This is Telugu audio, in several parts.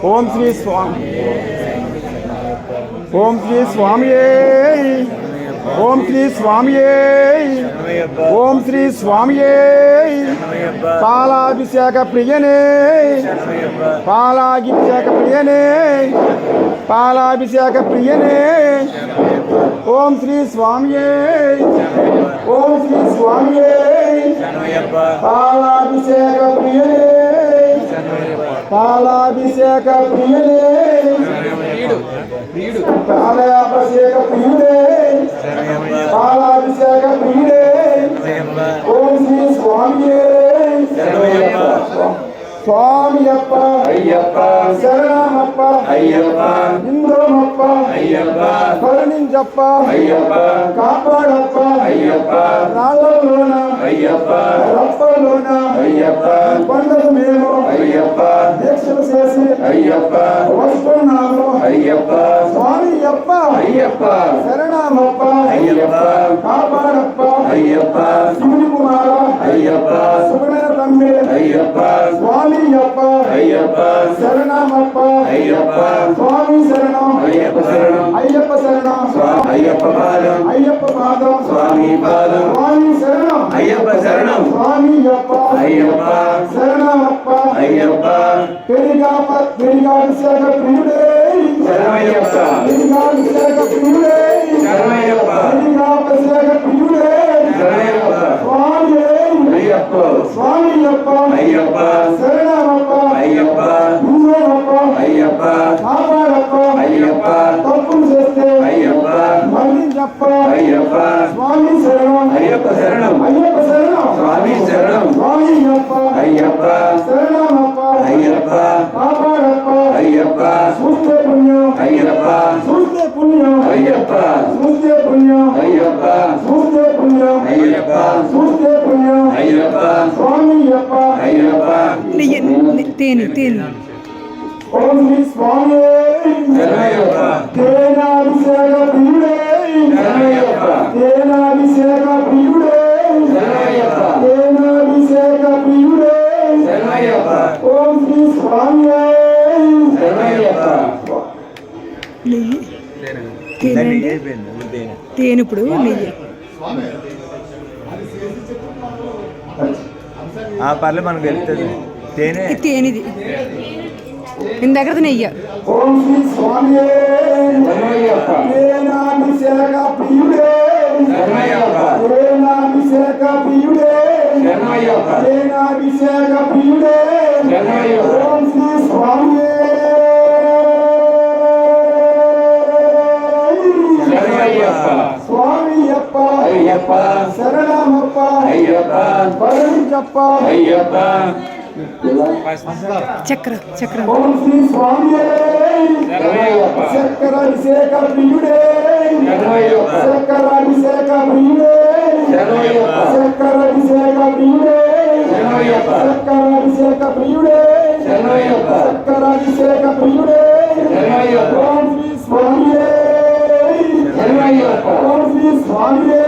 ఓం శ్రీ స్వామి ఓం శ్రీ స్వామి ఓం శ్రీ స్వామి ఓం శ్రీ స్వామి పాలాభిషేక ప్రియనే పాలాభిషేక ప్రియనే పాలాభిషేక ప్రియనే ఓం శ్రీ స్వామి ఓం శ్రీ స్వామి పాలాభిషేక ప్రియనే పాలాభిషేక ప్రియనే పాలాభిషేక ప్రియుడే పాలాభిషేక ప్రియుడే ఓం శ్రీ స్వామి స్వామియప్ప అయ్యప్ప శరణమప్ప అయ్యప్ప ఇంద్రమప్ప అయ్యప్ప కరుణించప్ప అయ్యప్ప కాపాడప్ప అయ్యప్ప రాళ్ళలోన అయ్యప్ప రప్పలోన అయ్యప్ప పండుగ మేము అయ్యప్ప దీక్షలు చేసి అయ్యప్ప వస్తున్నాము అయ్యప్ప స్వామియప్ప అయ్యప్ప శరణమప్ప అయ్యప్ప కాపాడప్ప అయ్యప్ప శివుని కుమార అయ్యప్ప సుబ్రహ్మణ్య తండ్రి అయ్యప్ప స్వామి అయ్యప్ప అయ్యప్ప శరణమప్ప అయ్యప్ప స్వామి శరణం అయ్యప్ప శరణం అయ్యప్ప శరణం అయ్యప్ప పాదం అయ్యప్ప పాదం స్వామి పాదం స్వామి శరణం అయ్యప్ప శరణం స్వామి అయ్యప్ప శరణమప్ప అయ్యప్ప పెరిగాభిషేక ప్రియుడే శరణమయ్యప్ప పెరిగాభిషేక ప్రియుడే శరణమయ్యప్ప పెరిగాభిషేక ప్రియుడే శరణమయ్యప్ప స్వామి అయ్యప్ప స్వామియప్ప అయ్యప్ప శరణమప్ప అయ్యప్ప ఇంద్రమప్ప అయ్యప్ప కాపాడప్ప అయ్యప్ప తప్పులు చేస్తే అయ్యప్ప మరణించప్ప అయ్యప్ప స్వామి శరణం అయ్యప్ప శరణం అయ్యప్ప శరణం స్వామి శరణం స్వామియప్ప అయ్యప్ప శరణమప్ప అయ్యప్ప కాపాడప్ప అయ్యప్ప చూస్తే పుణ్యం అయ్యప్ప చూస్తే పుణ్యం అయ్యప్ప చూస్తే పుణ్యం అయ్యప్ప చూస్తే పుణ్యం అయ్యప్ప చూస్తే పుణ్యం అయ్యప్ప స్వామియప్ప అయ్యప్ప తేని ఓం శ్రీ స్వామి శరణమయ్యప్ప తేనాభిషేక ప్రియుడే శరణమయ్యప్ప తేనాభిషేక ప్రియుడే శరణమయ్యప్ప తేనాభిషేక ప్రియుడే శరణమయ్యప్ప ఓం శ్రీ స్వామి శరణమయ్యప్ప తేనిప్పుడు నెయ్యి పర్లే మనకు వెళ్తుంది తేనిది దగ్గర నెయ్యి ఓం శ్రీ స్వామి శరణమయ్యప్ప తేనాభిషేక ప్రియుడే శరణమయ్యప్ప తేనాభిషేక ప్రియుడే శరణమయ్యప్ప తేనాభిషేక ప్రియుడే శరణమయ్యప్ప ఓం శ్రీ స్వామి శరణమయ్యప్ప స్వామియప్ప అయ్యప్ప శరణమప్ప అయ్యప్ప కరుణించప్ప అయ్యప్ప చక్ర ఓం శ్రీ స్వామి చక్రాభిషేక ప్రియుడే చక్రాభిషేక ప్రియుడే చక్రాభిషేక ప్రియుడే చక్రాభిషేక ప్రియుడే చక్రాభిషేక ప్రియుడే ఓం శ్రీ స్వామి ఓం శ్రీ స్వామి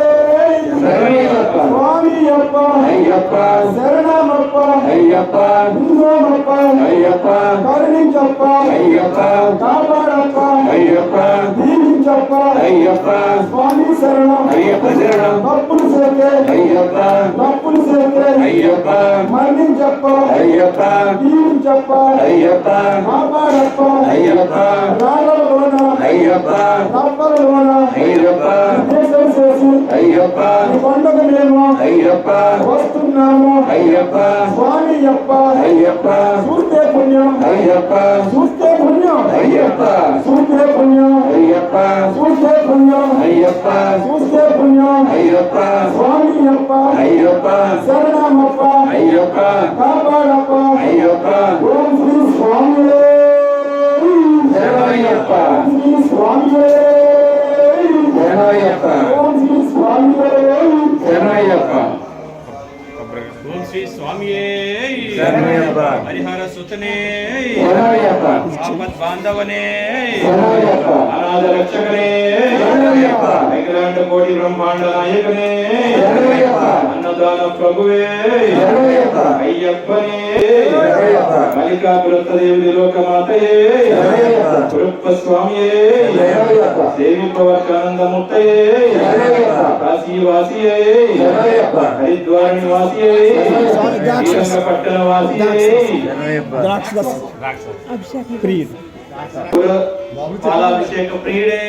స్వామియప్ప అయ్యప్ప శరణమప్ప అయ్యప్ప ఇంద్రమప్ప అయ్యప్ప కరుణించప్ప అయ్యప్ప కాపాడప్ప అయ్యప్ప దీవించప్ప అయ్యప్ప స్వామి శరణం అయ్యప్ప శరణం తప్పులు చేస్తే అయ్యప్ప తప్పులు చేస్తే అయ్యప్ప మరణించప్ప అయ్యప్ప దీవించప్ప అయ్యప్ప కాపాడప్ప అయ్యప్ప రాళ్ళలోన అయ్యప్ప రప్పలలోన అయ్యప్ప దేశం చేసి అయ్యప్ప పండుగ మేము అయ్యప్ప వస్తున్నాము అయ్యప్ప స్వామియప్ప అయ్యప్ప చూస్తే పుణ్యం అయ్యప్ప చూస్తే పుణ్యం అయ్యప్ప చూస్తే పుణ్యం అయ్యప్ప చూస్తే పుణ్యం అయ్యప్ప చూస్తే పుణ్యం అయ్యప్ప స్వామియప్ప అయ్యప్ప శరణమప్ప అయ్యప్ప కాపాడప్ప అయ్యప్ప ఓం శ్రీ స్వామి శరణమయ్యప్ప శ్రీ స్వామి శరణమయ్యప్ప ఓం శ్రీ స్వామి శరణమయ్యప్ప ఓం శ్రీ స్వామియే శరణమయ్యప్ప హరిహర సుతనే శరణమయ్యప్ప ఆపద్ బాంధవనే శరణమయ్యప్ప అలా అనాథ రక్షకనే అఖిలాండ కోటి బ్రహ్మాండ నాయకనే అన్నదాన ప్రభువే అయ్యప్పనే మల్లికా పురత్తదేవి లోకమాతయే పురప్ప స్వామియే దేవి ప్రవర్కానందమూర్తయే కాశీవాసియే హరిద్వార నివాసియే శ్రీరంగపట్టణ వాసియే పాలాభిషేక ప్రియుడే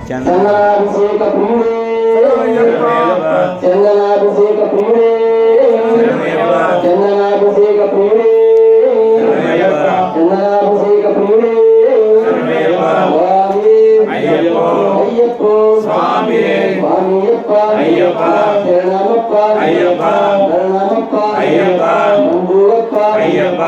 చందనాభిషేక ప్రియుడే చందనాభిషేక ప్రియుడే చందనాభిషేక ప్రియుడే చందనాభిషేక ప్రియుడే అయ్యప్ప స్వామి స్వామియప్ప అయ్యప్ప శరణమప్ప అయ్యప్ప శరణమప్ప అయ్యప్ప నంబువప్ప అయ్యప్ప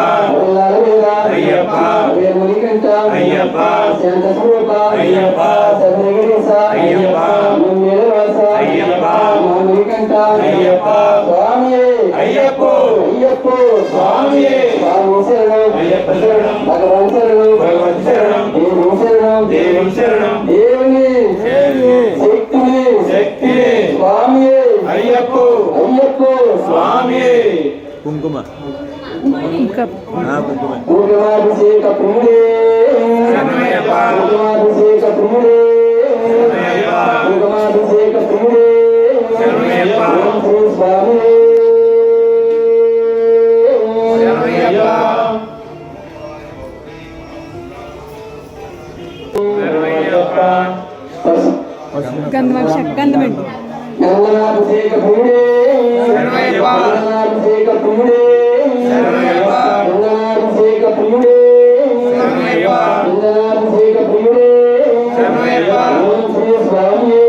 అయ్యప్ప వేమునికంఠ అయ్యప్ప శాంత స్వరూప అయ్యప్ప సర్వగిరీశ అయ్యప్ప నిమ్మేలవాస అయ్యప్ప మామికంఠ అయ్యప్ప స్వామి అయ్యప్ప అయ్యప్ప స్వామి స్వామి శరణం అయ్యప్ప శరణం భగవాన్ శరణం భగవాన్ శరణం దేవి శరణం దేవి శరణం దేవుని శక్తిని శక్తిని స్వామి అయ్యప్ప అయ్యప్ప స్వామి కుంకుమ ఇంకా కుంకుమ కుంకుమాభిషేక ప్రియుడే కుంకుమాభిషేక ప్రియుడే కుంకుమాభిషేక ప్రియుడే ఓం శ్రీ స్వామి గంధమాభిషేకం గంధమండి గంగనాభిషేక ప్రియుడే గంగనాభిషేక ప్రియుడే గంగనాభిషేక ప్రియుడే గంగనాభిషేక ప్రియుడే ఓం శ్రీ స్వామి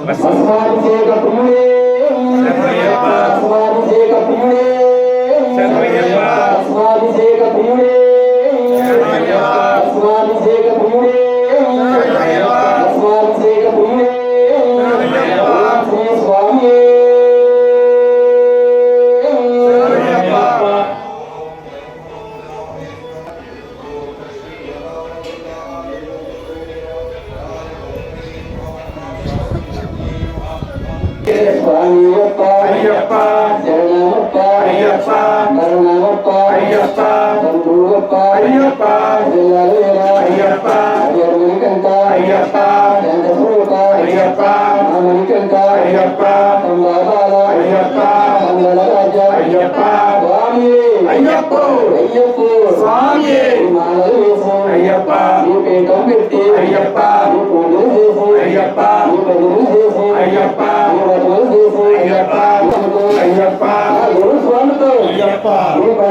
భస్మాభిషేక ప్రియుడే భస్మాభిషేక ప్రియుడే భస్మాభిషేక ప్రియుడే భస్మాభిషేక ప్రియుడే భస్మాభిషేక ప్రియుడే ఓం శ్రీ స్వామి స్వామియప్ప అయ్యప్ప శరణమప్ప అయ్యప్ప కరుణమప్ప అయ్యప్ప బంధువప్ప అయ్యప్ప అయ్యప్ప వేరుమణికంఠ అయ్యప్ప శాంతస్వరూప అయ్యప్ప మామణికంఠ అయ్యప్ప సంబాబాల అయ్యప్ప మంగళరాజ అయ్యప్ప స్వామి అయ్యప్ప అయ్యప్ప స్వామి మాలలు వేసి అయ్యప్ప ఈ పీఠం పెట్టి అయ్యప్ప ఈ పూజలు చేసి అయ్యప్ప ఈ భజనలు చేసి అయ్యప్ప